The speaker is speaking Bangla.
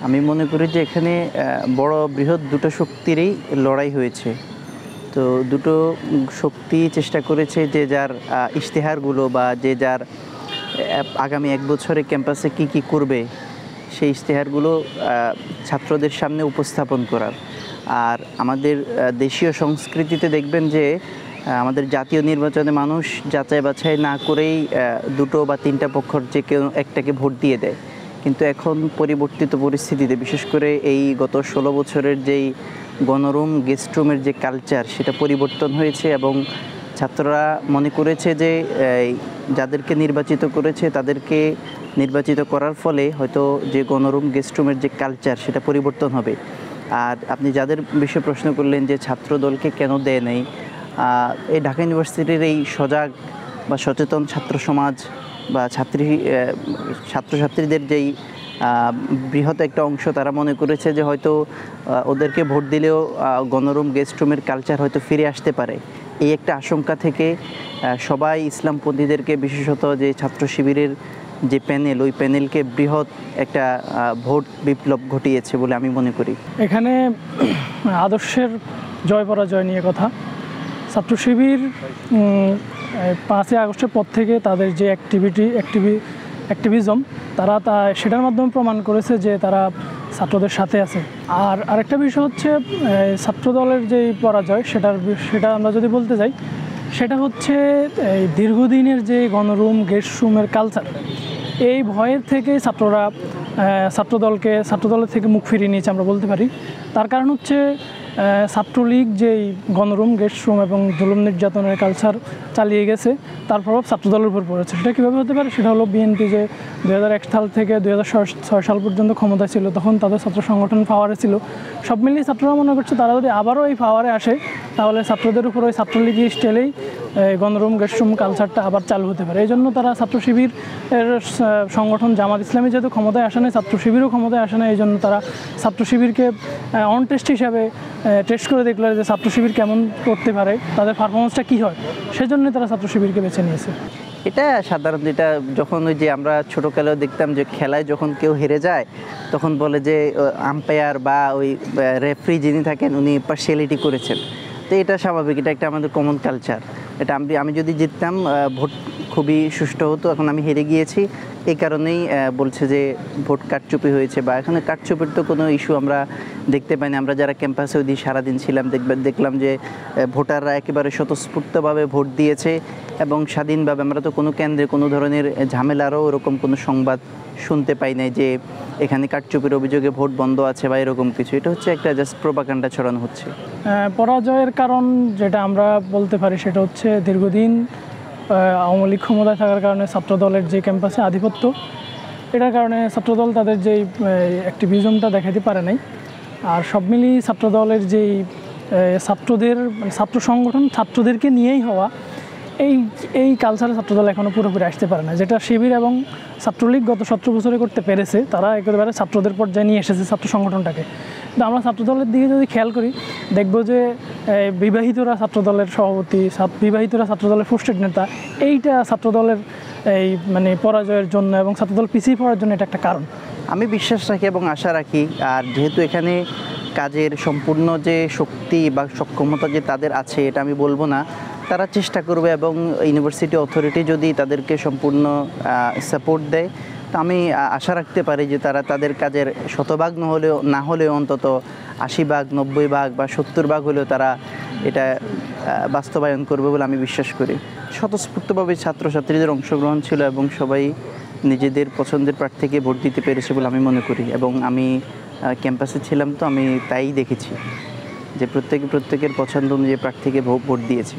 আমি মনে করি যে এখানে বড় বৃহৎ দুটো শক্তিরই লড়াই হয়েছে। তো দুটো শক্তি চেষ্টা করেছে যে যার ইশতেহারগুলো বা যে যার আগামী এক বছরে ক্যাম্পাসে কি করবে সেই ইশতেহারগুলো ছাত্রদের সামনে উপস্থাপন করার। আর আমাদের দেশীয় সংস্কৃতিতে দেখবেন যে আমাদের জাতীয় নির্বাচনে মানুষ যাচাই বাছাই না করেই দুটো বা তিনটা পক্ষের যে কেউ একটাকে ভোট দিয়ে দেয়। কিন্তু এখন পরিবর্তিত পরিস্থিতিতে বিশেষ করে এই গত 16 বছরের যেই গণরুম গেস্ট রুমের যে কালচার সেটা পরিবর্তন হয়েছে এবং ছাত্ররা মনে করেছে যে যাদেরকে নির্বাচিত করেছে তাদেরকে নির্বাচিত করার ফলে হয়তো যে গণরুম গেস্ট রুমের যে কালচার সেটা পরিবর্তন হবে। আর আপনি যাদের বিষয়ে প্রশ্ন করলেন যে ছাত্রদলকে কেন দেয় নেই, এই ঢাকা ইউনিভার্সিটির এই সজাগ বা সচেতন ছাত্র সমাজ বা ছাত্রছাত্রীদের যেই বৃহৎ একটা অংশ তারা মনে করেছে যে হয়তো ওদেরকে ভোট দিলেও গণরুম গেস্ট রুমের কালচার হয়তো ফিরে আসতে পারে। এই একটা আশঙ্কা থেকে সবাই ইসলামপন্থীদেরকে বিশেষত যে ছাত্র শিবিরের যে প্যানেল ওই প্যানেলকে বৃহৎ একটা ভোট বিপ্লব ঘটিয়েছে বলে আমি মনে করি। এখানে আদর্শের জয় পরাজয় নিয়ে কথা। ছাত্র শিবির 5ই আগস্টের পর থেকে তাদের যে অ্যাক্টিভিজম তারা সেটার মাধ্যমে প্রমাণ করেছে যে তারা ছাত্রদের সাথে আছে। আর আরেকটা বিষয় হচ্ছে ছাত্রদলের যেই পরাজয় সেটা আমরা যদি বলতে যাই সেটা হচ্ছে এই দীর্ঘদিনের যে গণরুম গেস্ট রুমের কালচার, এই ভয়ের থেকে ছাত্রদলের থেকে মুখ ফিরিয়ে নিয়েছে আমরা বলতে পারি। তার কারণ হচ্ছে ছাত্রলীগ যেই গণরুম গেস্ট রুম এবং জুলুম নির্যাতনের কালচার চালিয়ে গেছে তার প্রভাব ছাত্রদলের উপর পড়েছে। সেটা কীভাবে হতে পারে? সেটা হলো বিএনপি যে 2001 সাল থেকে 2006 সাল পর্যন্ত ক্ষমতায় ছিল, তখন তাদের ছাত্র সংগঠন পাওয়ারে ছিল। সব মিলিয়ে ছাত্ররা মনে করছে তারা যদি আবারও এই পাওয়ারে আসে তাহলে ছাত্রদের উপর ওই ছাত্রলীগী স্টাইলেই গণরুম গেস্ট রুম কালচারটা আবার চালু হতে পারে। এই জন্য তারা ছাত্র শিবির সংগঠন জামাত ইসলামী যেহেতু ক্ষমতায় আসে নাই, ছাত্র শিবিরও ক্ষমতায় আসে না, এই জন্য তারা ছাত্র শিবিরকে অন টেস্ট হিসাবে টেস্ট করে দেখলো যে ছাত্র শিবির কেমন করতে পারে, তাদের পারফরমেন্সটা কী হয়, সেজন্য তারা ছাত্র শিবিরকে বেছে নিয়েছে। এটা সাধারণত এটা যখন ওই যে আমরা ছোটোকালেও দেখতাম যে খেলায় যখন কেউ হেরে যায় তখন বলে যে আম্পায়ার বা ওই রেফারি যিনি থাকেন উনি পার্সিয়ালিটি করেছেন। তো এটা স্বাভাবিক, এটা একটা আমাদের কমন কালচার। এটা আমি যদি জিততাম ভোট খুবই সুষ্ঠু হতো, এখন আমি হেরে গিয়েছি এই কারণেই বলছে যে ভোট কারচুপি হয়েছে। বা এখানে কারচুপির তো কোনো ইস্যু আমরা দেখতে পাইনি। আমরা যারা ক্যাম্পাসে ওই দিন সারাদিন ছিলাম দেখলাম যে ভোটাররা একেবারে স্বতঃস্ফূর্তভাবে ভোট দিয়েছে এবং স্বাধীনভাবে। আমরা তো কোনো কেন্দ্রে কোনো ধরনের ঝামেলারও ওরকম কোনো সংবাদ শুনতে পাই নাই যে এখানে কারচুপির অভিযোগে ভোট বন্ধ আছে বা এরকম কিছু। এটা হচ্ছে একটা জাস্ট প্রোপাগান্ডা ছড়ানো হচ্ছে। পরাজয়ের কারণ যেটা আমরা বলতে পারি সেটা হচ্ছে দীর্ঘদিন আওয়ামী লীগ ক্ষমতায় থাকার কারণে ছাত্রদলের যে ক্যাম্পাসে আধিপত্য, এটার কারণে ছাত্রদল তাদের যেই অ্যাক্টিভিজমটা দেখাতে পারে নাই। আর সব মিলিয়ে ছাত্রদলের যেই ছাত্র সংগঠন ছাত্রদেরকে নিয়েই হওয়া এই কালচারে ছাত্রদল এখনও পুরোপুরি আসতে পারে না, যেটা শিবির এবং ছাত্রলীগ গত 17 বছরে করতে পেরেছে। তারা একেবারে ছাত্রদের পর্যায়ে নিয়ে এসেছে ছাত্র সংগঠনটাকে। কিন্তু আমরা ছাত্রদলের দিকে যদি খেয়াল করি দেখব যে বিবাহিতরা ছাত্রদলের সভাপতি, বিবাহিতরা ছাত্রদলের ফুস্টেড নেতা, এইটা ছাত্রদলের এই পরাজয়ের জন্য এবং ছাত্রদল পিছিয়ে পড়ার জন্য এটা একটা কারণ। আমি বিশ্বাস রাখি এবং আশা রাখি। আর যেহেতু এখানে কাজের সম্পূর্ণ যে শক্তি বা সক্ষমতা যে তাদের আছে এটা আমি বলবো না, তারা চেষ্টা করবে এবং ইউনিভার্সিটি অথরিটি যদি তাদেরকে সম্পূর্ণ সাপোর্ট দেয় তো আমি আশা রাখতে পারি যে তারা তাদের কাজের 100% না হলেও অন্তত 80%, 90% বা 70% হলেও তারা এটা বাস্তবায়ন করবে বলে আমি বিশ্বাস করি। স্বতঃস্ফূর্তভাবে ছাত্রছাত্রীদের অংশগ্রহণ ছিল এবং সবাই নিজেদের পছন্দের প্রার্থীকে ভোট দিতে পেরেছে বলে আমি মনে করি। এবং আমি ক্যাম্পাসে ছিলাম তো আমি তাই দেখেছি যে প্রত্যেকের পছন্দ অনুযায়ী প্রার্থীকে ভোট দিয়েছে।